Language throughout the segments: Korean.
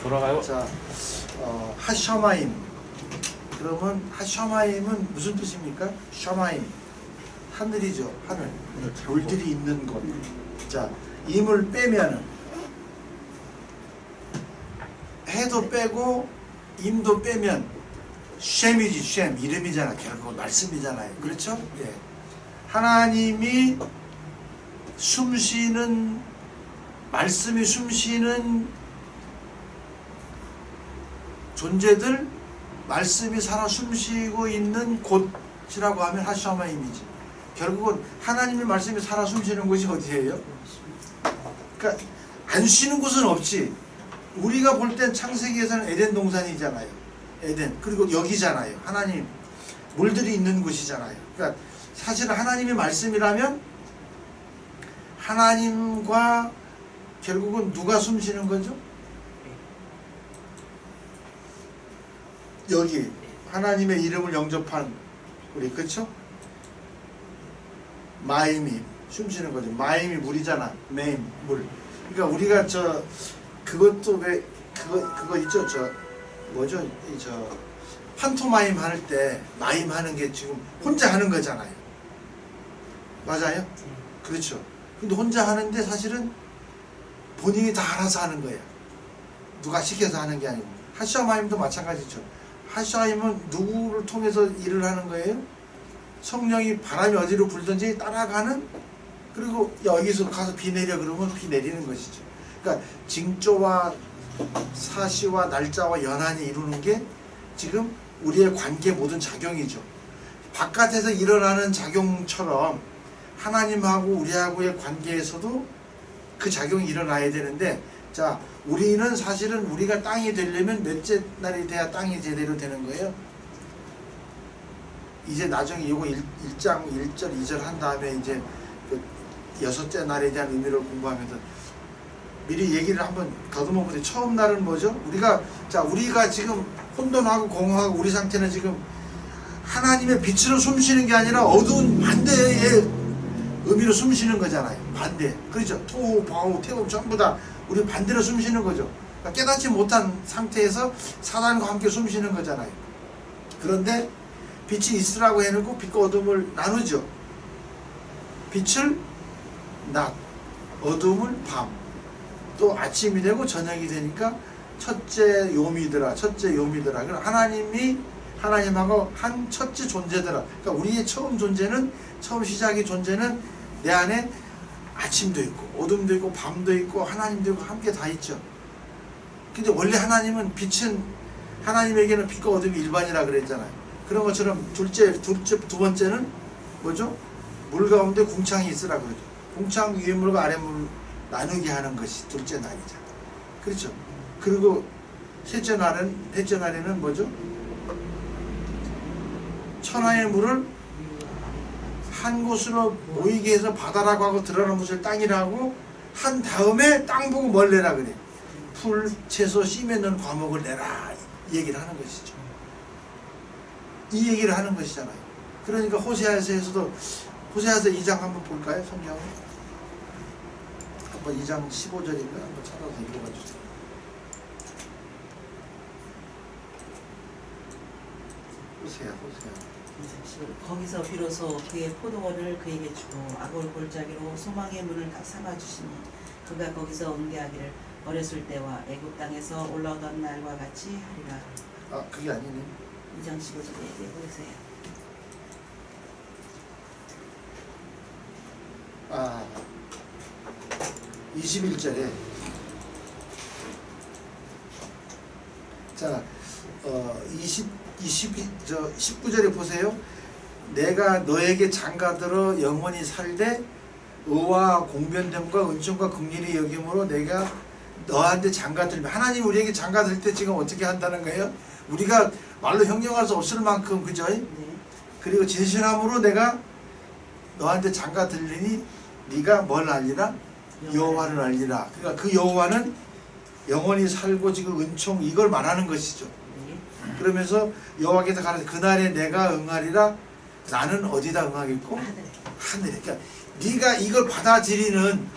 돌아가요. 자, 하셔마임. 그러면 하셔마임은 무슨 뜻입니까? 셔마임. 하늘이죠. 하늘. 물들이 있는 곳. 자, 임을 빼면은 해도 빼고 임도 빼면 쉔이지. 쉔. 이름이잖아. 결국 말씀이잖아요. 그렇죠? 예. 하나님이 숨쉬는 말씀이 숨쉬는 존재들, 말씀이 살아 숨쉬고 있는 곳이라고 하면 하셔마임이지. 결국은 하나님의 말씀이 살아 숨쉬는 곳이 어디예요? 그러니까 안 쉬는 곳은 없지. 우리가 볼 땐 창세기에서는 에덴 동산이잖아요. 에덴. 그리고 여기잖아요. 하나님 물들이 있는 곳이잖아요. 그러니까 사실은 하나님의 말씀이라면 하나님과 결국은 누가 숨쉬는 거죠? 여기 하나님의 이름을 영접한 우리, 그렇죠? 마임이 숨쉬는 거죠. 마임이 물이잖아. 메임 물. 그러니까 우리가 그것도 왜 그거 있죠. 뭐죠? 판토마임 할 때 마임 하는 게 지금 혼자 하는 거잖아요. 맞아요? 그렇죠. 근데 혼자 하는데 사실은 본인이 다 알아서 하는 거예요. 누가 시켜서 하는 게 아니고. 하셔마임도 마찬가지죠. 하셔마임은 누구를 통해서 일을 하는 거예요? 성령이 바람이 어디로 불든지 따라가는, 그리고 여기서 가서 비 내려 그러면 비 내리는 것이죠. 그러니까 징조와 사시와 날짜와 연한이 이루는 게 지금 우리의 관계 모든 작용이죠. 바깥에서 일어나는 작용처럼 하나님하고 우리하고의 관계에서도 그 작용이 일어나야 되는데, 자, 우리는 사실은 우리가 땅이 되려면 몇째 날이 돼야 땅이 제대로 되는 거예요? 이제 나중에 이거 1장 1절 2절 한 다음에 이제 그 6째 날에 대한 의미를 공부하면서 미리 얘기를 한번 더듬어 보세요. 처음 날은 뭐죠? 우리가 지금 혼돈하고 공허하고 우리 상태는 지금 하나님의 빛으로 숨쉬는 게 아니라 어두운 반대의 의미로 숨쉬는 거잖아요. 반대. 그렇죠? 토, 바우, 태움 전부 다 우리 반대로 숨쉬는 거죠. 그러니까 깨닫지 못한 상태에서 사단과 함께 숨쉬는 거잖아요. 그런데 빛이 있으라고 해놓고 빛과 어둠을 나누죠. 빛을 낮, 어둠을 밤. 또 아침이 되고 저녁이 되니까 첫째 요미더라. 그럼 하나님하고 한 첫째 존재더라. 그러니까 우리의 처음 시작의 존재는 내 안에 아침도 있고 어둠도 있고 밤도 있고 하나님도 있고 함께 다 있죠. 근데 원래 하나님에게는 빛과 어둠이 일반이라 그랬잖아요. 그런 것처럼 두 번째는 뭐죠? 물 가운데 궁창이 있으라 그러죠. 궁창 위에 물과 아래 물을 나누게 하는 것이 둘째 날이잖아요. 그렇죠? 그리고 셋째 날에는 뭐죠? 천하의 물을 한 곳으로 모이게 해서 바다라고 하고 드러난 곳을 땅이라고 한 다음에 땅 보고 뭘 내라 그래. 풀, 채소, 씨 맺는 과목을 내라. 이 얘기를 하는 것이죠. 이 얘기를 하는 것이잖아요. 그러니까 호세아서에서도 호세아서 2장 한번 볼까요? 성경을 한번 2장 15절인가 한번 찾아서 읽어봐 주세요. 호세아. 거기서 비로소 그의 포도원을 그에게 주고 아골 골짜기로 소망의 문을 삼아 주시니 그가 거기서 응대하기를 어렸을 때와 애굽 땅에서 올라오던 날과 같이 하리라. 아, 그게 아니네. 2장 15절에 얘기해 보세요. 21절에 자, 19절에 보세요. 내가 너에게 장가들어 영원히 살되 의와 공변됨과 은총과 긍휼이 여김으로 내가 너한테 장가들면, 하나님 우리에게 장가들 때 지금 어떻게 한다는 거예요? 우리가 말로 형용할 수 없을 만큼, 그죠? 네. 그리고 진실함으로 내가 너한테 장가들리니 네가 뭘 알리라? 여호와를 알리라. 그러니까 그 여호와는 영원히 살고 지금 은총, 이걸 말하는 것이죠. 그러면서 여호와께서 가라사대 그날에 내가 응하리라. 나는 어디다 응하겠고? 하늘에. 그러니까 네가 이걸 받아들이는,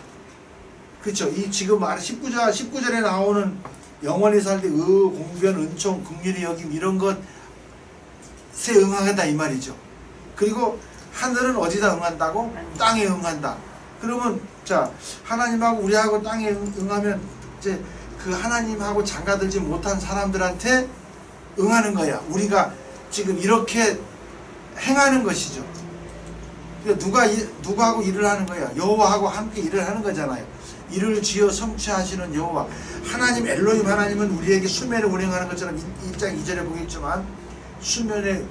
그렇죠? 이 지금 말 19절에 나오는 영원히 살되 공변, 은총, 긍휼히 여김 이런 것에 응하겠다 이 말이죠. 그리고 하늘은 어디다 응한다고? 땅에 응한다. 그러면 자 하나님하고 우리하고 땅에 응하면 이제 그 하나님하고 장가들지 못한 사람들한테 응하는 거야. 우리가 지금 이렇게 행하는 것이죠. 그러니까 누구하고 일을 하는 거야? 여호와하고 함께 일을 하는 거잖아요. 이를 지어 성취하시는 여호와 하나님 엘로힘 하나님은 우리에게 수면에 운행하는 것처럼 1장 2절에 보겠지만 수면에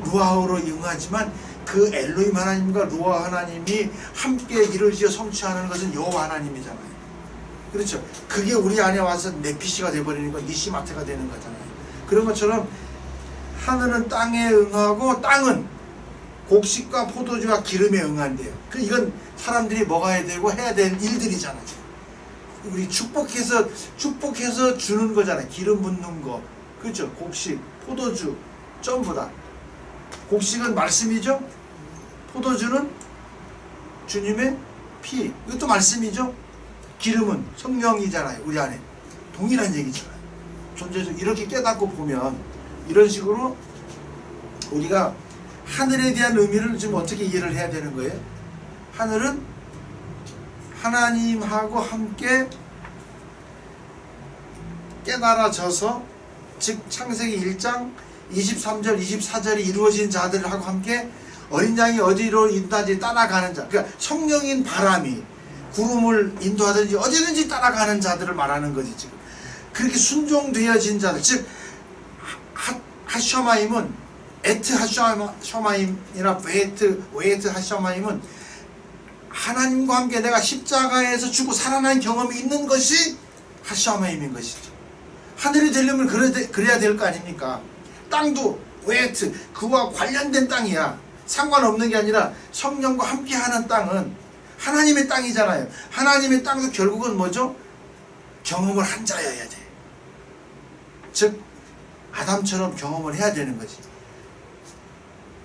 루아흐로 응하지만 그 엘로힘 하나님과 루아 하나님이 함께 일을 지어 성취하는 것은 여호와 하나님이잖아요. 그렇죠. 그게 우리 안에 와서 네피시가 돼버리는 거 니시마테가 되는 거잖아요. 그런 것처럼 하늘은 땅에 응하고 땅은 곡식과 포도주와 기름에 응한대요. 이건 사람들이 먹어야 되고 해야 될 일들이잖아요. 우리 축복해서 주는 거잖아요. 기름 붓는 거, 그렇죠. 곡식, 포도주 전부 다. 곡식은 말씀이죠. 포도주는 주님의 피, 이것도 말씀이죠. 기름은 성령이잖아요. 우리 안에 동일한 얘기잖아요. 존재적 이렇게 깨닫고 보면 이런 식으로 우리가 하늘에 대한 의미를 지금 어떻게 이해를 해야 되는 거예요? 하늘은 하나님하고 함께 깨달아져서 즉 창세기 1장 23절 24절이 이루어진 자들하고 함께 어린 양이 어디로 인도하든지 따라가는 자, 그러니까 성령인 바람이 구름을 인도하든지 어디든지 따라가는 자들을 말하는 거지. 지금 그렇게 순종되어진 자들, 즉 하셔마임은 에트 하셔마임이나 웨이트 하셔마임은 하나님과 함께 내가 십자가에서 죽고 살아난 경험이 있는 것이 하셔마임인 것이죠. 하늘이 되려면 그래야 될 거 아닙니까? 땅도 웨이트, 그와 관련된 땅이야. 상관없는 게 아니라 성령과 함께하는 땅은 하나님의 땅이잖아요. 하나님의 땅도 결국은 뭐죠? 경험을 한 자여야 돼. 즉 아담처럼 경험을 해야 되는 거지.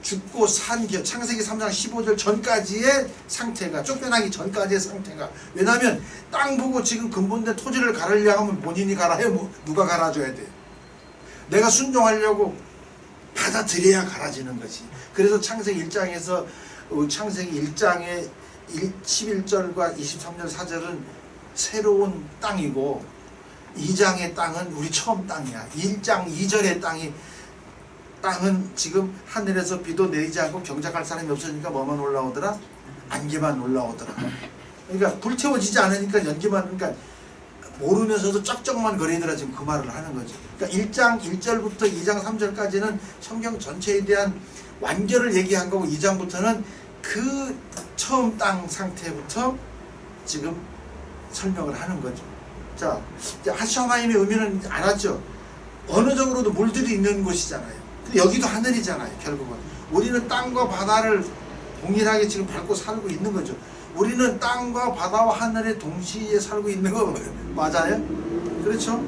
죽고 산 창세기 3장 15절 전까지의 상태가, 쫓겨나기 전까지의 상태가. 왜냐하면 땅 보고 지금 근본된 토지를 갈으려고 하면 본인이 갈아 해. 누가 갈아줘야 돼. 내가 순종하려고 받아들여야 갈아지는 거지. 그래서 창세기 1장에서 창세기 1장의 11절과 23절 4절은 새로운 땅이고 2장의 땅은 우리 처음 땅이야. 1장 2절의 땅은 지금 하늘에서 비도 내리지 않고 경작할 사람이 없으니까 뭐만 올라오더라? 안개만 올라오더라. 그러니까 불태워지지 않으니까 연기만, 그러니까 모르면서도 쩍쩍만 거리더라. 지금 그 말을 하는 거죠. 그러니까 1장 1절부터 2장 3절까지는 성경 전체에 대한 완결을 얘기한 거고 2장부터는 그 처음 땅 상태부터 지금 설명을 하는 거죠. 자, 하셔마임의 의미는 알았죠. 어느 정도로도 물들이 있는 곳이잖아요. 여기도 하늘이잖아요. 결국은 우리는 땅과 바다를 동일하게 지금 밟고 살고 있는 거죠. 우리는 땅과 바다와 하늘에 동시에 살고 있는 거 맞아요? 그렇죠?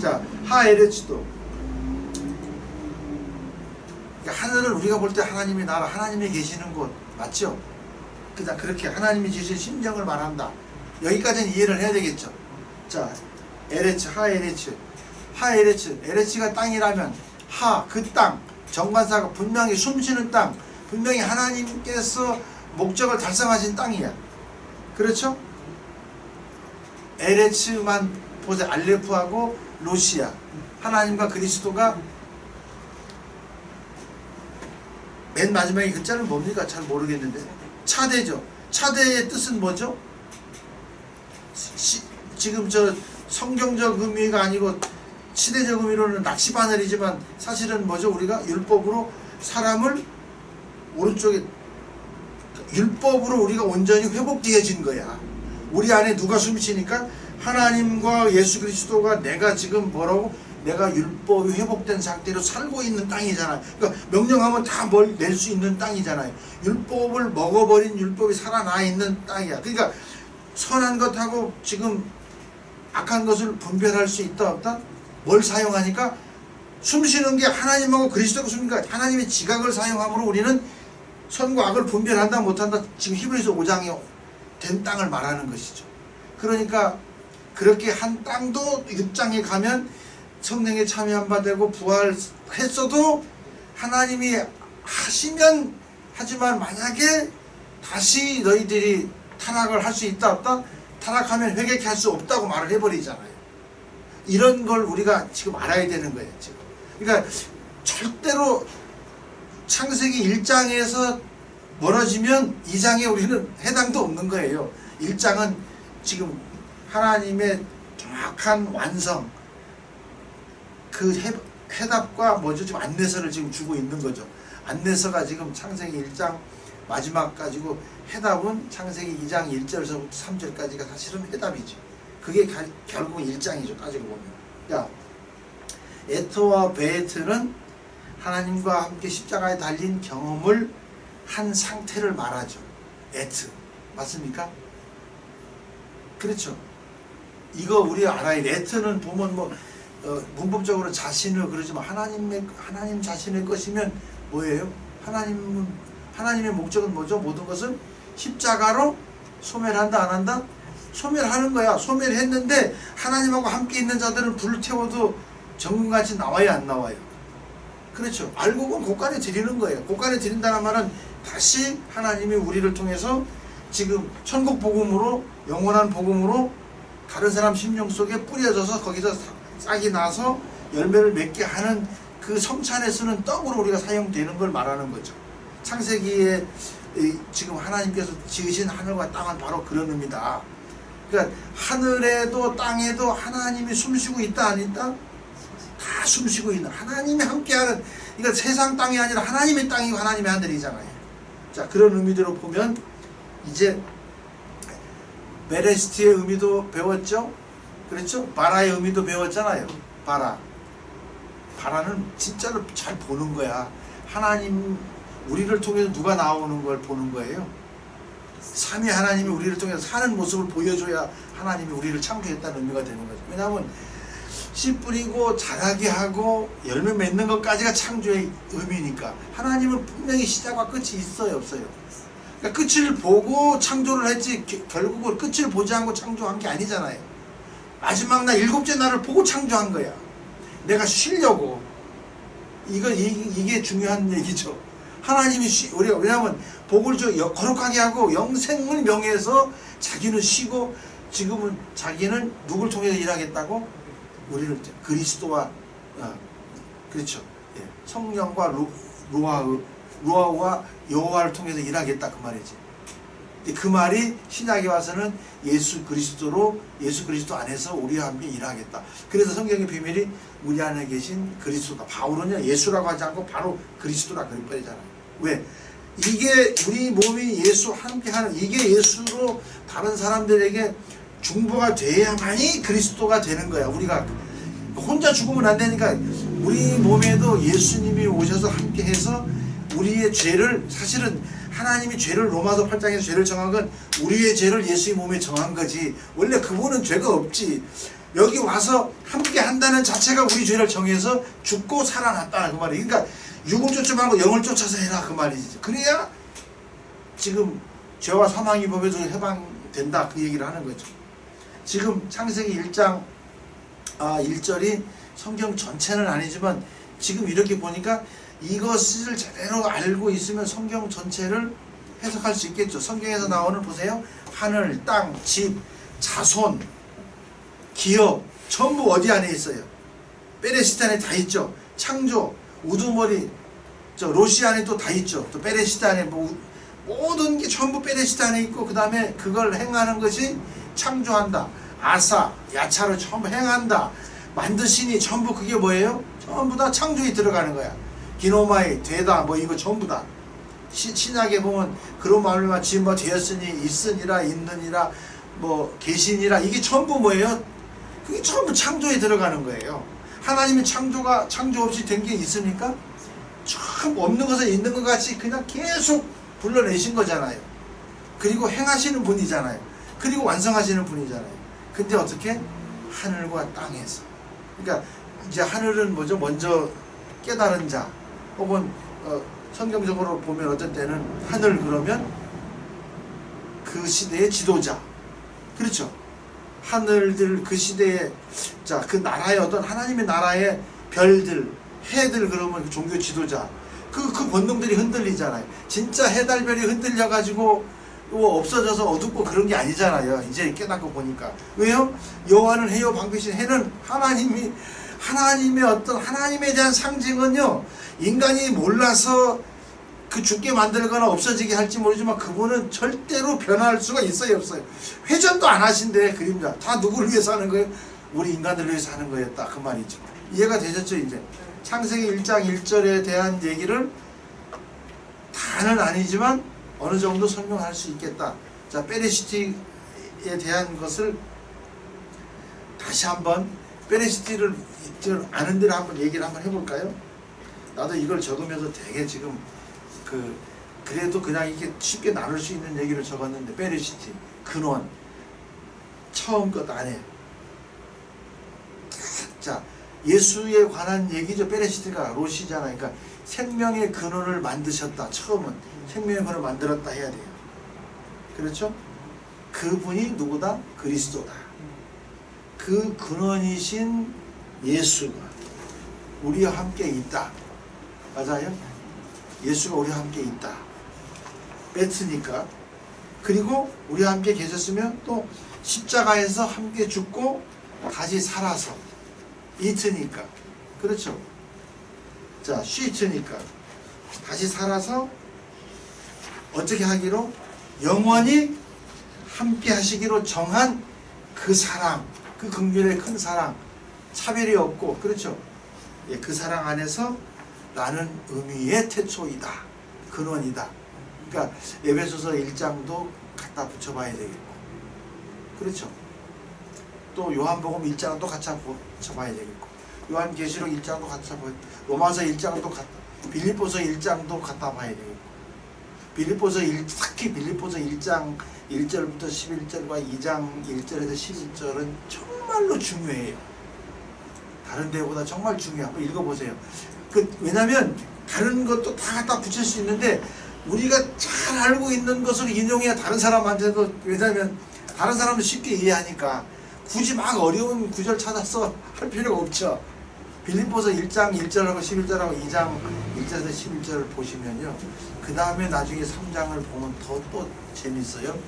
자, 하에레츠도, 그러니까 하늘은 우리가 볼 때 하나님의 나라, 하나님이 계시는 곳 맞죠? 그냥 그렇게 하나님이 주신 심정을 말한다. 여기까지는 이해를 해야 되겠죠. 자, 에레츠, 하에레츠, 에레츠가 땅이라면 그 땅, 정관사가 분명히 숨쉬는 땅, 분명히 하나님께서 목적을 달성하신 땅이야. 그렇죠? 에레츠만 보세요. 알레프하고 로시아, 하나님과 그리스도가 맨 마지막에 글자는 뭡니까? 잘 모르겠는데 차대죠. 차대의 뜻은 뭐죠? 지금 저 성경적 의미가 아니고 시대적 의미로는 낚시바늘이지만 사실은 뭐죠? 우리가 율법으로 사람을 오른쪽에, 율법으로 우리가 온전히 회복되어진 거야. 우리 안에 누가 숨쉬니까 하나님과 예수 그리스도가 내가 지금 뭐라고? 내가 율법이 회복된 상태로 살고 있는 땅이잖아요. 그러니까 명령하면 다 뭘 낼 수 있는 땅이잖아요. 율법을 먹어버린 율법이 살아나 있는 땅이야. 그러니까 선한 것하고 지금 악한 것을 분별할 수 있다 없다? 뭘 사용하니까? 숨쉬는 게 하나님하고 그리스도가 숨니까 하나님의 지각을 사용함으로 우리는 선과 악을 분별한다 못한다. 지금 히브리서 5장에 된 땅을 말하는 것이죠. 그러니까 그렇게 한 땅도 6장에 가면 성령에 참여 안 받고 부활했어도 하나님이 하시면 하지만 만약에 다시 너희들이 타락을 할 수 있다 없다? 타락하면 회개케 할 수 없다고 말을 해버리잖아요. 이런 걸 우리가 지금 알아야 되는 거예요. 지금. 그러니까 절대로 창세기 1장에서 멀어지면 2장에 우리는 해당도 없는 거예요. 1장은 지금 하나님의 정확한 완성, 그 해답과 뭐죠? 지금 안내서를 지금 주고 있는 거죠. 안내서가 지금 창세기 1장 마지막 가지고 해답은 창세기 2장 1절에서부터 3절까지가 사실은 해답이지. 그게 결국 1장이죠. 따지고 보면. 야, 에트와 베에트는 하나님과 함께 십자가에 달린 경험을 한 상태를 말하죠. 에트. 맞습니까? 그렇죠. 이거 우리 알아야 돼. 에트는 보면 뭐 문법적으로 자신을 그러지만 하나님 자신의 것이면 뭐예요? 하나님의 목적은 뭐죠? 모든 것을 십자가로 소멸한다 안 한다? 소멸하는 거야. 소멸했는데 하나님하고 함께 있는 자들은 불을 태워도 정금같이 나와요 안 나와요? 그렇죠. 알고 보면 고간에 드리는 거예요. 고간에 드린다는 말은 다시 하나님이 우리를 통해서 지금 천국 복음으로 영원한 복음으로 다른 사람 심령 속에 뿌려져서 거기서 싹이 나서 열매를 맺게 하는 그 성찬에 쓰는 떡으로 우리가 사용되는 걸 말하는 거죠. 창세기에 지금 하나님께서 지으신 하늘과 땅은 바로 그런 의미다. 그러니까 하늘에도 땅에도 하나님이 숨쉬고 있다 안 있다? 다 숨쉬고 있는 하나님이 함께하는, 그러니까 세상 땅이 아니라 하나님의 땅이고 하나님의 하늘이잖아요. 자, 그런 의미대로 보면 이제 베레스트의 의미도 배웠죠? 그렇죠? 바라의 의미도 배웠잖아요. 바라는 진짜로 잘 보는 거야. 하나님, 우리를 통해서 누가 나오는 걸 보는 거예요. 삼위 하나님이 우리를 통해서 사는 모습을 보여줘야 하나님이 우리를 창조했다는 의미가 되는 거죠. 왜냐하면 씨 뿌리고 자라게 하고 열매 맺는 것까지가 창조의 의미니까. 하나님은 분명히 시작과 끝이 있어요 없어요? 그러니까 끝을 보고 창조를 했지 결국은 끝을 보지 않고 창조한 게 아니잖아요. 마지막 날 일곱째 날을 보고 창조한 거야. 내가 쉬려고. 이게 중요한 얘기죠. 하나님이 우리가 왜냐하면 복을 거룩하게 하고 영생을 명해서 자기는 쉬고 지금은 자기는 누굴 통해서 일하겠다고? 우리를 그리스도와 그렇죠. 예. 성령과 루아와 여호와를 통해서 일하겠다 그 말이지. 그 말이 신약에 와서는 예수 그리스도 안에서 우리와 함께 일하겠다. 그래서 성경의 비밀이 우리 안에 계신 그리스도다. 바울은요 예수라고 하지 않고 바로 그리스도라 그랬잖아요. 왜? 이게 우리 몸이 예수 함께하는 이게 예수로 다른 사람들에게 중보가 돼야만이 그리스도가 되는 거야. 우리가 혼자 죽으면 안 되니까 우리 몸에도 예수님이 오셔서 함께해서 우리의 죄를, 사실은 하나님이 죄를 로마서 8장에서 죄를 정한 건 우리의 죄를 예수의 몸에 정한 거지. 원래 그분은 죄가 없지. 여기 와서 함께 한다는 자체가 우리 죄를 정해서 죽고 살아났다는 그 말이에요. 그러니까 육을 쫓지 말고 영을 쫓아서 해라 그 말이지. 그래야 지금 죄와 사망의 법에서 해방된다 그 얘기를 하는 거죠. 지금 창세기 1장 1절이 성경 전체는 아니지만 지금 이렇게 보니까 이것을 제대로 알고 있으면 성경 전체를 해석할 수 있겠죠. 성경에서 나오는 보세요. 하늘, 땅, 집, 자손, 기업 전부 어디 안에 있어요? 베레시트 안에 다 있죠. 창조, 우두머리, 로시 안에 또 다 있죠. 또 베레시트 안에 모든 게 전부 베레시트 안에 있고 그 다음에 그걸 행하는 것이 창조한다. 아사, 야차를 전부 행한다. 만드시니 전부 그게 뭐예요? 전부 다 창조에 들어가는 거야. 기노마이, 되다, 이거 전부 다. 신약에 보면 그런 말로만 지은 바 되었으니, 있으니라, 있느니라, 계시니라, 이게 전부 뭐예요? 그게 전부 창조에 들어가는 거예요. 하나님의 창조 없이 된 게 있습니까? 참 없는 것을 있는 것 같이 그냥 계속 불러내신 거잖아요. 그리고 행하시는 분이잖아요. 그리고 완성하시는 분이잖아요. 근데 어떻게? 하늘과 땅에서. 그러니까 이제 하늘은 뭐죠? 먼저 깨달은 자, 혹은 성경적으로 보면 어떤 때는 하늘 그러면 그 시대의 지도자, 그렇죠? 하늘들 그 시대에 자 그 나라의 어떤 하나님의 나라의 별들 해들 그러면 그 종교 지도자 그 본능들이 흔들리잖아요. 진짜 해달별이 흔들려 가지고 없어져서 어둡고 그런 게 아니잖아요. 이제 깨닫고 보니까. 왜요? 여호와는 해요 방패신. 해는 하나님의 어떤 하나님에 대한 상징은요, 인간이 몰라서 그 죽게 만들거나 없어지게 할지 모르지만 그분은 절대로 변할 수가 있어요 없어요? 회전도 안 하신대. 그림자 다 누구를 위해서 하는 거예요? 우리 인간들을 위해서 하는 거였다 그 말이죠. 이해가 되셨죠? 이제 창세기 1장 1절에 대한 얘기를 다는 아니지만 어느 정도 설명할 수 있겠다. 자, 베레시티에 대한 것을 다시 한번 베레시티를 아는 대로 한번 얘기를 한번 해볼까요? 나도 이걸 적으면서 되게 지금 그래도 그냥 이렇게 쉽게 나눌 수 있는 얘기를 적었는데, 베레시티 근원 처음 것 안에 자 예수에 관한 얘기죠. 베레시티가 로시잖아요. 그러니까 생명의 근원을 만드셨다. 처음은 생명의 근원을 만들었다 해야 돼요. 그렇죠? 그분이 누구다? 그리스도다. 그 근원이신 예수가 우리와 함께 있다. 맞아요? 예수가 우리와 함께 있다. 뺐으니까. 그리고 우리와 함께 계셨으면 또 십자가에서 함께 죽고 다시 살아서 이트니까. 그렇죠? 자, 쉬트니까 다시 살아서 어떻게 하기로? 영원히 함께 하시기로 정한 그 사랑, 그 긍휼의 큰 사랑, 차별이 없고, 그렇죠? 예, 그 사랑 안에서 나는 의미의 태초이다, 근원이다. 그러니까 에베소서 1장도 갖다 붙여봐야 되겠고, 그렇죠? 또 요한복음 1장도 같이 붙여봐야 되겠고, 요한계시록 1장도 같이 봐야 되겠고, 로마서 1장도 갖다, 빌립보서 1장도 갖다 봐야 되겠고, 특히 빌립보서 1장 1절부터 11절과 2장 1절에서 11절은 정말로 중요해요. 다른 데보다 정말 중요해요. 한번 읽어보세요. 왜냐면 다른 것도 다 갖다 붙일 수 있는데 우리가 잘 알고 있는 것을 인용해야 다른 사람한테도, 왜냐면 다른 사람도 쉽게 이해하니까 굳이 막 어려운 구절 찾아서 할 필요가 없죠. 빌립보서 1장 1절하고 11절하고 2장 1절에서 11절을 보시면요, 그 다음에 나중에 3장을 보면 또 재밌어요.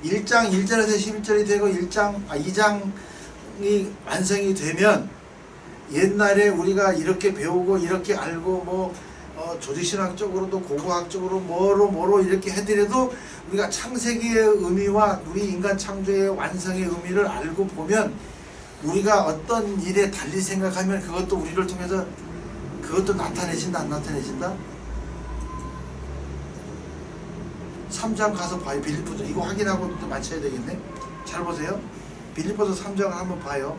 1장 1절에서 11절이 되고 2장이 완성이 되면 옛날에 우리가 이렇게 배우고 이렇게 알고 조직신학적으로도 고고학적으로 뭐로 이렇게 해드려도 우리가 창세기의 의미와 우리 인간 창조의 완성의 의미를 알고 보면 우리가 어떤 일에 달리 생각하면 그것도 우리를 통해서 그것도 나타내신다 안 나타내신다? 3장 가서 봐요. 빌립보서 이거 확인하고 또 맞춰야 되겠네. 잘 보세요. 빌립보서 3장을 한번 봐요.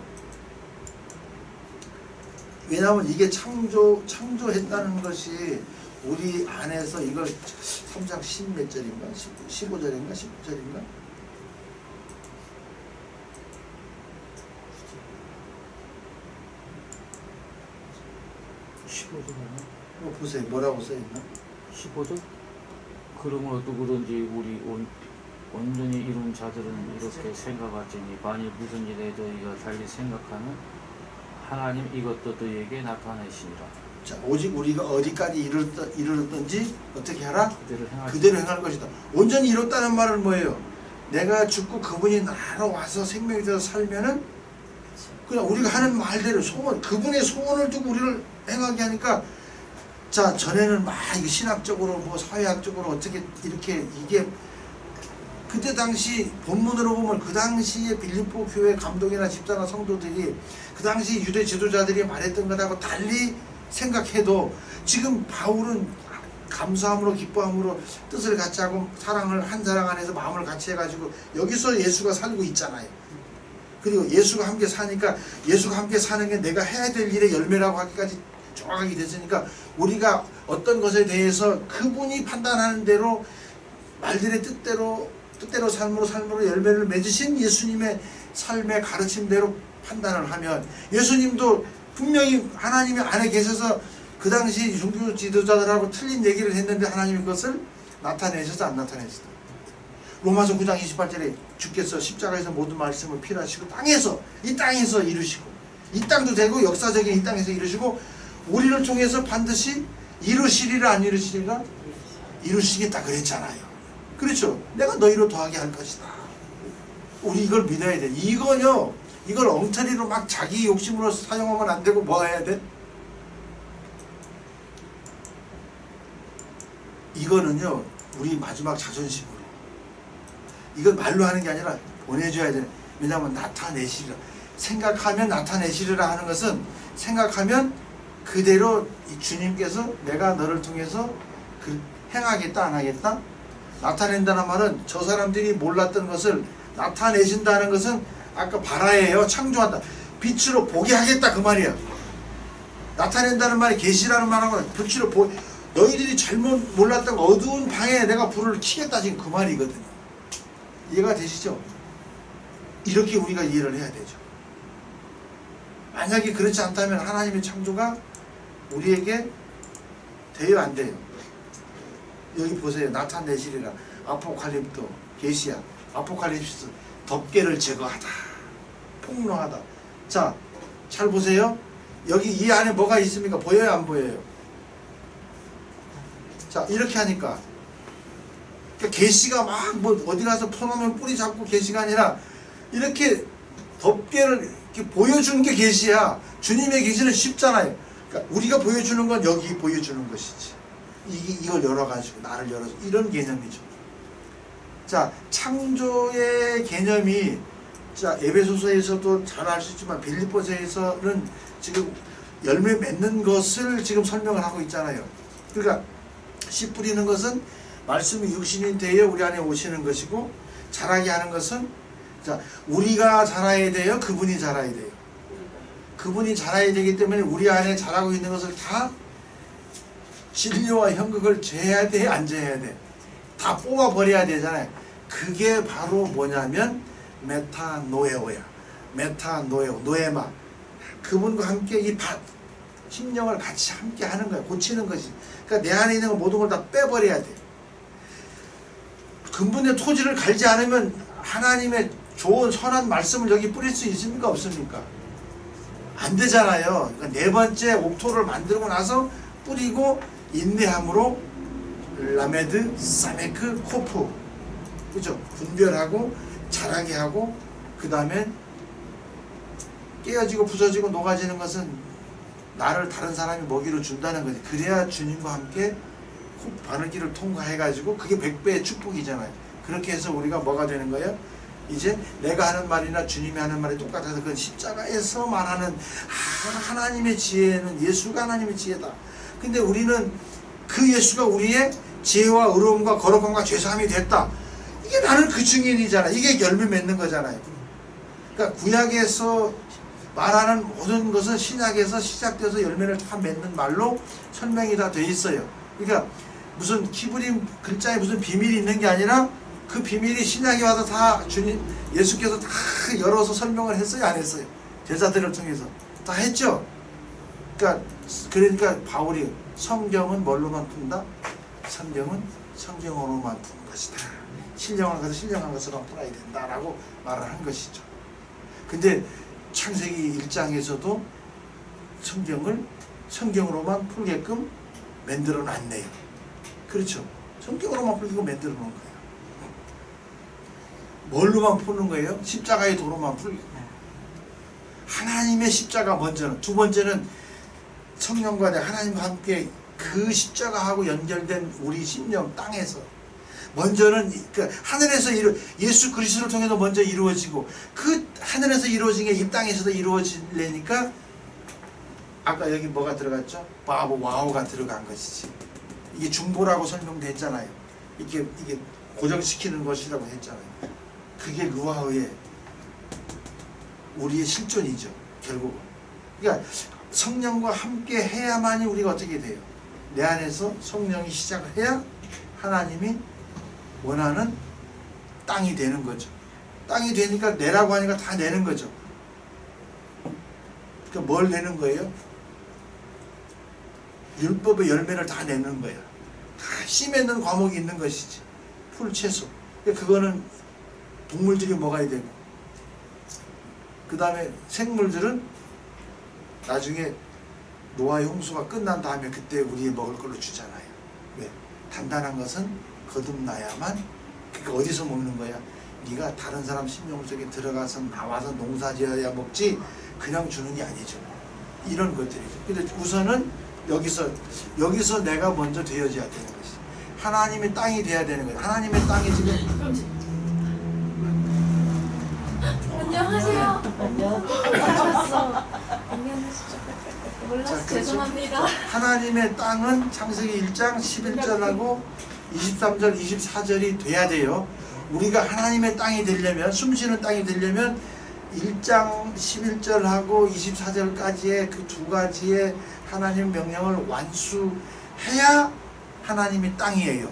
왜냐하면 이게 창조했다는 것이 우리 안에서 이걸 3장 10 몇 절인가? 15절인가? 19절인가? 15절 아니야? 보세요. 뭐라고 써있나? 15절? 그러므로 누구든지 우리 온전히 이룬 자들은 이렇게 생각할지니 만일 무슨 일에 너희가 달리 생각하는 하나님 이것도 너희에게 나타내시니라. 자, 오직 우리가 어디까지 이르렀든지 어떻게 하라? 그대로 행할 것이다. 온전히 이뤘다는 말은 뭐예요? 내가 죽고 그분이 나로 와서 생명이 되어서 살면은 그냥 우리가 하는 말대로 그분의 소원을 두고 우리를 행하게 하니까, 자, 전에는 막 이게 신학적으로 사회학적으로 어떻게 이렇게 이게 그때 당시 본문으로 보면 그 당시에 빌립보 교회 감독이나 집사나 성도들이 그 당시 유대 지도자들이 말했던 것하고 달리 생각해도 지금 바울은 감사함으로 기뻐함으로 뜻을 같이 하고 사랑을 한 사랑 안에서 마음을 같이 해가지고 여기서 예수가 살고 있잖아요. 그리고 예수가 함께 사니까 예수가 함께 사는 게 내가 해야 될 일의 열매라고 하기까지 정확하게 됐으니까 우리가 어떤 것에 대해서 그분이 판단하는 대로 말들의 뜻대로 삶으로 열매를 맺으신 예수님의 삶의 가르침대로 판단을 하면, 예수님도 분명히 하나님이 안에 계셔서 그 당시 종교 지도자들하고 틀린 얘기를 했는데 하나님이 그것을 나타내셔서 안 나타내시다. 로마서 9장 28절에 주께서 십자가에서 모든 말씀을 필요하시고 땅에서 이 땅에서 이루시고 이 땅도 되고 역사적인 이 땅에서 이루시고 우리를 통해서 반드시 이루시리라 안 이루시리라 이루시겠다 그랬잖아요. 그렇죠. 내가 너희로 더하게 할 것이다. 우리 이걸 믿어야 돼. 이거요. 이걸 엉터리로 막 자기 욕심으로 사용하면 안 되고 뭐 해야 돼? 이거는요. 우리 마지막 자존심으로. 이건 말로 하는 게 아니라 보내줘야 돼. 왜냐하면 나타내시리라. 생각하면 나타내시리라 하는 것은 생각하면 그대로 이 주님께서 내가 너를 통해서 행하겠다 안 하겠다? 나타낸다는 말은 저 사람들이 몰랐던 것을 나타내신다는 것은 아까 바라예요. 창조한다. 빛으로 보게 하겠다 그 말이야. 나타낸다는 말이 계시라는 말은 빛으로 너희들이 잘못 몰랐던 어두운 방에 내가 불을 켜겠다 지금 그 말이거든요. 이해가 되시죠? 이렇게 우리가 이해를 해야 되죠. 만약에 그렇지 않다면 하나님의 창조가 우리에게 돼요 안 돼요? 여기 보세요. 나타내시리라. 아포칼립토 계시야. 아포칼립스 덮개를 제거하다. 폭로하다. 자, 잘 보세요. 여기 이 안에 뭐가 있습니까? 보여요 안 보여요? 자, 이렇게 하니까 그러니까 계시가 막 뭐 어디 가서 퍼놓으면 뿌리 잡고 계시가 아니라 이렇게 덮개를 이렇게 보여주는 게 계시야. 주님의 계시는 쉽잖아요. 그러니까 우리가 보여주는 건 여기 보여주는 것이지. 이걸 열어가지고 나를 열어서 이런 개념이죠. 자, 창조의 개념이 자 에베소서에서도 잘 알 수 있지만 빌립보서에서는 지금 열매 맺는 것을 지금 설명을 하고 있잖아요. 그러니까 씨 뿌리는 것은 말씀이 육신이 되어 우리 안에 오시는 것이고 자라게 하는 것은 자 우리가 자라야 돼요. 그분이 자라야 돼요. 그분이 자라야 되기 때문에 우리 안에 자라고 있는 것을 다 진료와 현극을 재야 돼, 안 재야 돼? 다 뽑아버려야 되잖아요. 그게 바로 뭐냐면 메타노에오야. 메타노에오, 노에마. 그분과 함께 이 심령을 같이 함께 하는 거야. 고치는 것이. 그러니까 내 안에 있는 거 모든 걸 다 빼버려야 돼. 근본의 토지를 갈지 않으면 하나님의 좋은 선한 말씀을 여기 뿌릴 수 있습니까? 없습니까? 안 되잖아요. 그러니까 네 번째 옥토를 만들고 나서 뿌리고 인내함으로 라메드, 사메크, 코프 그죠? 분별하고 자라게 하고 그 다음에 깨어지고 부서지고 녹아지는 것은 나를 다른 사람이 먹이로 준다는 거지. 그래야 주님과 함께 바늘길을 통과해가지고 그게 100배의 축복이잖아요. 그렇게 해서 우리가 뭐가 되는 거예요? 이제 내가 하는 말이나 주님이 하는 말이 똑같아서 그건 십자가에서 말하는 하나님의 지혜는 예수가 하나님의 지혜다. 근데 우리는 그 예수가 우리의 지혜와 의로움과 거룩함과 죄사함이 됐다. 이게 나는 그 증인이잖아. 이게 열매 맺는 거잖아요. 그러니까 구약에서 말하는 모든 것은 신약에서 시작돼서 열매를 다 맺는 말로 설명이 다 돼 있어요. 그러니까 무슨 키브림 글자에 무슨 비밀이 있는 게 아니라 그 비밀이 신약에 와서 다 주님 예수께서 다 열어서 설명을 했어요 안 했어요? 제자들을 통해서 다 했죠. 그러니까 바울이 성경은 뭘로만 푼다? 성경은 성경으로만 푸는 것이다. 신령한 것은 신령한 것으로 풀어야 된다라고 말을 한 것이죠. 근데 창세기 1장에서도 성경을 성경으로만 풀게끔 만들어 놨네요. 그렇죠. 성경으로만 풀게끔 만들어 놓은 거예요. 뭘로만 푸는 거예요? 십자가의 도로만 풀게. 하나님의 십자가 먼저는. 두 번째는 성령과 하나님과 함께 그 십자가하고 연결된 우리 심령 땅에서 먼저는 그 하늘에서 예수 그리스도를 통해서 먼저 이루어지고 그 하늘에서 이루어진 게 이 땅에서도 이루어지려니까 아까 여기 뭐가 들어갔죠? 바보 와우가 들어간 것이지. 이게 중보라고 설명됐잖아요. 이게 고정시키는 것이라고 했잖아요. 그게 루아흐의 우리의 실존이죠. 결국은. 그러니까 성령과 함께 해야만이 우리가 어떻게 돼요? 내 안에서 성령이 시작을 해야 하나님이 원하는 땅이 되는 거죠. 땅이 되니까 내라고 하니까 다 내는 거죠. 그러니까 뭘 내는 거예요? 율법의 열매를 다 내는 거야. 다 씨 맺는 과목이 있는 것이지. 풀, 채소. 그거는 동물들이 먹어야 되고, 그 다음에 생물들은 나중에 노아의 홍수가 끝난 다음에 그때 우리 먹을 걸로 주잖아요. 왜? 단단한 것은 거듭나야만. 그러니까 어디서 먹는 거야? 네가 다른 사람 심령 속에 들어가서 나와서 농사지어야 먹지 그냥 주는 게 아니죠. 이런 것들이죠. 근데 우선은 여기서 내가 먼저 되어져야 되는 것이, 하나님의 땅이 돼야 되는 거예요. 하나님의 땅이 지금 안녕하세요. 안녕하셨어. 안녕하시죠. 자, 몰라서 그렇죠. 죄송합니다. 하나님의 땅은 창세기 1장 11절하고 23절 24절이 돼야 돼요. 우리가 하나님의 땅이 되려면, 숨쉬는 땅이 되려면 1장 11절하고 24절까지의 그 두 가지의 하나님 명령을 완수해야 하나님의 땅이에요.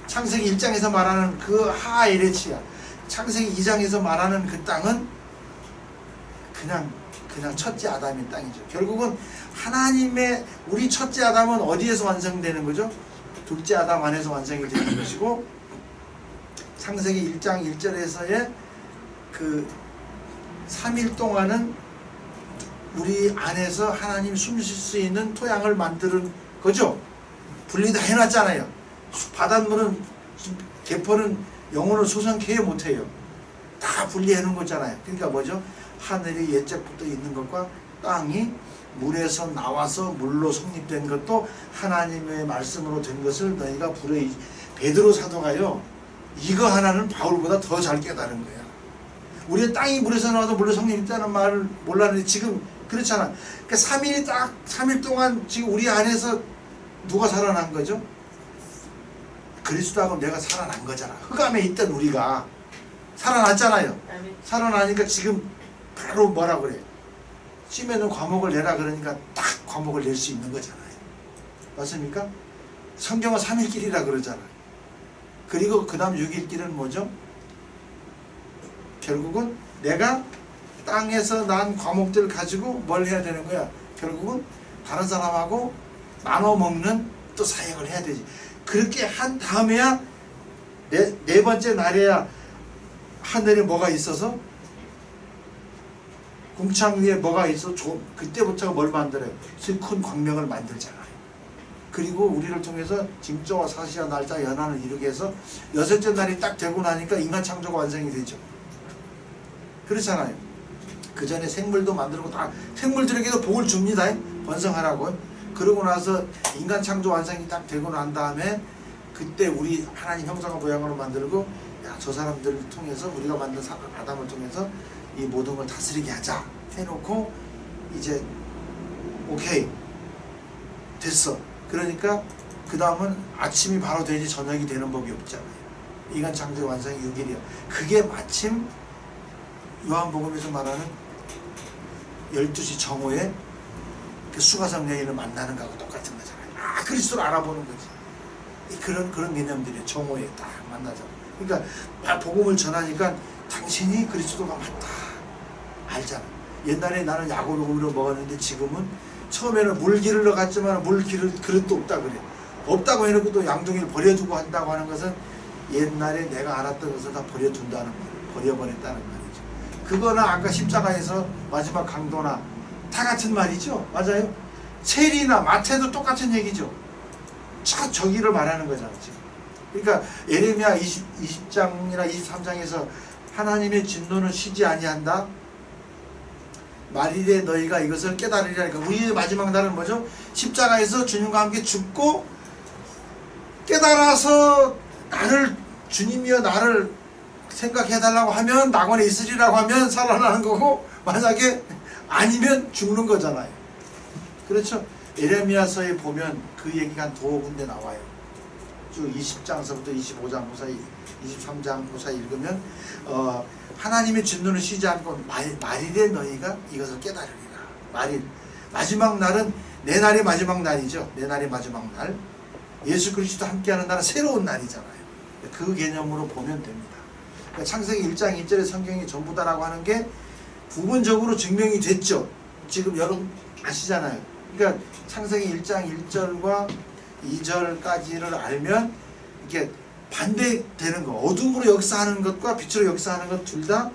창세기 1장에서 말하는 그 하에레치야, 창세기 2장에서 말하는 그 땅은 그냥 첫째 아담의 땅이죠. 결국은 하나님의, 우리 첫째 아담은 어디에서 완성되는 거죠? 둘째 아담 안에서 완성이 되는 것이고, 창세기 1장 1절에서의 그 3일 동안은 우리 안에서 하나님 숨 쉴 수 있는 토양을 만드는 거죠. 분리 다 해놨잖아요. 바닷물은, 개포는 영혼을 소성케 못해요. 다 분리해 놓은 거잖아요. 그러니까 뭐죠? 하늘이 옛적부터 있는 것과 땅이 물에서 나와서 물로 성립된 것도 하나님의 말씀으로 된 것을 너희가 베드로 사도가요, 이거 하나는 바울보다 더 잘 깨달은 거야. 우리의 땅이 물에서 나와서 물로 성립했다는 말을 몰랐는데 지금 그렇잖아. 그러니까 3일 동안 지금 우리 안에서 누가 살아난 거죠? 그리스도하고 내가 살아난 거잖아. 흑암에 있던 우리가 살아났잖아요. 살아나니까 지금 바로 뭐라 그래? 찜에는 과목을 내라 그러니까 딱 과목을 낼 수 있는 거잖아요. 맞습니까? 성경은 3일길이라 그러잖아요. 그리고 그 다음 6일길은 뭐죠? 결국은 내가 땅에서 난 과목들을 가지고 뭘 해야 되는 거야? 결국은 다른 사람하고 나눠 먹는 또 사역을 해야 되지. 그렇게 한 다음에야 네 번째 날에야 하늘에 뭐가 있어서, 궁창 위에 뭐가 있어, 그때부터 뭘 만들어요? 큰 광명을 만들잖아요. 그리고 우리를 통해서 징조와 사시와 날짜 연한을 이루게 해서 여섯째 날이 딱 되고 나니까 인간 창조가 완성이 되죠. 그렇잖아요. 그 전에 생물도 만들고 다 생물들에게도 복을 줍니다. 번성하라고. 그러고 나서 인간 창조 완성이 딱 되고 난 다음에 그때 우리 하나님 형상과 모양으로 만들고, 야, 저 사람들을 통해서, 우리가 만든 아담을 통해서 이 모든 걸 다스리게 하자 해놓고, 이제 오케이 됐어. 그러니까 그 다음은 아침이 바로 되지 저녁이 되는 법이 없잖아요. 인간 창조 완성이 6일이야. 그게 마침 요한복음에서 말하는 12시 정오에 그 수가성 여인을 만나는 거하고 똑같은 거잖아요. 아, 그리스도를 알아보는 거지. 그런 개념들이 정오에 딱 만나잖아. 그러니까 복음을 전하니까 당신이 그리스도가 맞다 알잖아. 옛날에 나는 야고보로 먹었는데 지금은, 처음에는 물기를 갔지만 그릇도 없다 그래. 없다고 해놓고 또 양동이를 버려두고 한다고 하는 것은 옛날에 내가 알았던 것을 다 버려둔다는 거예요. 버려버렸다는 말이죠. 그거나 아까 십자가에서 마지막 강도나 다 같은 말이죠. 맞아요. 세리나 마태도 똑같은 얘기죠. 저기를 말하는 거잖아요. 지금. 그러니까 예레미야 20장이나 23장에서 하나님의 진노는 쉬지 아니한다. 말일에 너희가 이것을 깨달으리라니까. 우리의 마지막 날은 뭐죠? 십자가에서 주님과 함께 죽고 깨달아서 주님이여 나를 생각해달라고 하면, 낙원에 있으리라고 하면 살아나는 거고, 만약에 아니면 죽는 거잖아요. 그렇죠? 예레미야서에 보면 그 얘기가 한 두어 군데 나와요. 쭉 20장서부터 25장 무사히 23장 무사히 읽으면 하나님의 진노는 쉬지 않고 말일에 너희가 이것을 깨달으리라. 말일, 마지막 날은 내 날이 마지막 날이죠. 내 날이 마지막 날, 예수 그리스도 함께하는 날은 새로운 날이잖아요. 그 개념으로 보면 됩니다. 그러니까 창세기 1장 1절의 성경이 전부다라고 하는 게 부분적으로 증명이 됐죠. 지금 여러분 아시잖아요. 그러니까 창세기 1장 1절과 2절까지를 알면 이게 반대되는 거, 어둠으로 역사하는 것과 빛으로 역사하는 것 둘 다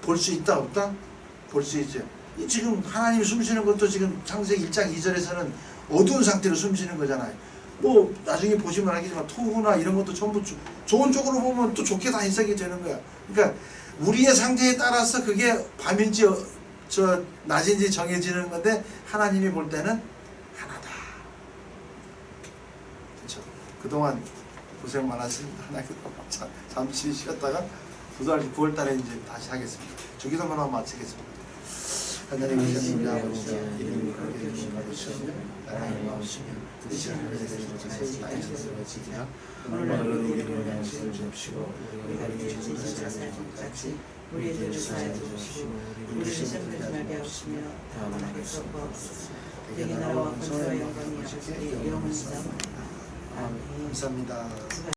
볼 수 있다 없다? 볼 수 있죠. 이 지금 하나님이 숨쉬는 것도 지금 창세기 1장 2절에서는 어두운 상태로 숨쉬는 거잖아요. 뭐 나중에 보시면 알겠지만 토후나 이런 것도 전부 좋은 쪽으로 보면 또 좋게 다 해석이 되는 거야. 그러니까 우리의 상태에 따라서 그게 밤인지 저 낮인지 정해지는 건데 하나님이 볼 때는 하나다. 그렇죠. 그동안 고생 많았습니다. 하나님 잠시 쉬었다가 9월 달에 이제 다시 하겠습니다. 주기도만 하고 마치겠습니다. 하나님 계신 아버지 이름이 그렇게 주시옵시며 나라의 마음이시며 뜻이 하늘에서 이루어지듯이 땅에서도 이루어지리라. 오늘날 우리에게 양식을 주옵시고 우리가 이제 진짜 같이 우리의 죄를 사하여 주옵시고 우리를 시험하지 말게 하옵시며 다만 악에서 구하옵소서. 대개 나라와 권세와 영광이 아버지께 영원히 있사옵나이다. 아멘. 감사합니다.